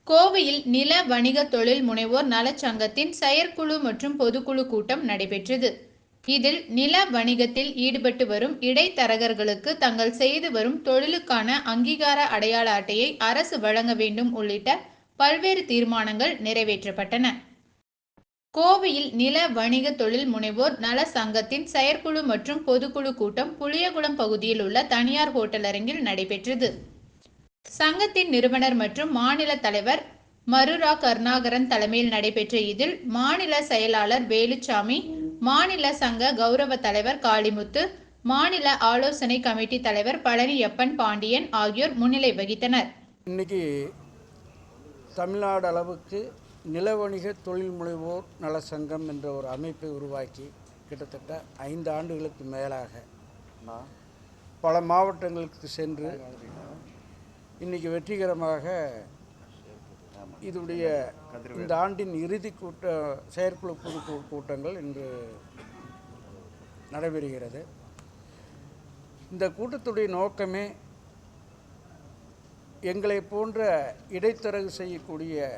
கோவையில் நில வணிக தொழில் முனைவோர் நலச்சங்கத்தின் செயற்குழு மற்றும் பொதுக்குழு கூட்டம் நடைபெற்றது. இதில் நில வணிகத்தில் ஈடுபட்டு வரும் இடைத்தரகர்களுக்கு தங்கள் செய்து வரும் தொழிலுக்கான அங்கீகார அடையாள அட்டையை அரசு வழங்க வேண்டும் உள்ளிட்ட பல்வேறு தீர்மானங்கள் நிறைவேற்றப்பட்டன. கோவையில் நில வணிக தொழில் முனைவோர் நல சங்கத்தின் செயற்குழு மற்றும் பொதுக்குழு கூட்டம் புளியகுளம் பகுதியில் உள்ள தனியார் ஹோட்டல் அரங்கில் நடைபெற்றது. சங்கத்தின் நிறுவனர் மற்றும் மாநில தலைவர் மருரா கருணாகரன் தலைமையில் நடைபெற்ற இதில் மாநில செயலாளர் வேலுச்சாமி, மாநில சங்க கௌரவ தலைவர் காளிமுத்து, மாநில ஆலோசனை கமிட்டி தலைவர் பழனியப்பன் பாண்டியன் ஆகியோர் முன்னிலை வகித்தனர். இன்னைக்கு தமிழ்நாடு அளவுக்கு நிலவணிக தொழில் முனைவோர் நல சங்கம் என்ற ஒரு அமைப்பை உருவாக்கி கிட்டத்தட்ட 5 ஆண்டுகளுக்கு மேலாக பல மாவட்டங்களுக்கு சென்று இன்றைக்கி வெற்றிகரமாக இந்த ஆண்டின் இறுதி செயற்குழு பொதுக்குழு கூட்டங்கள் இன்று நடைபெறுகிறது. இந்த கூட்டத்துடைய நோக்கமே எங்களை போன்ற இடைத்தரகு செய்யக்கூடிய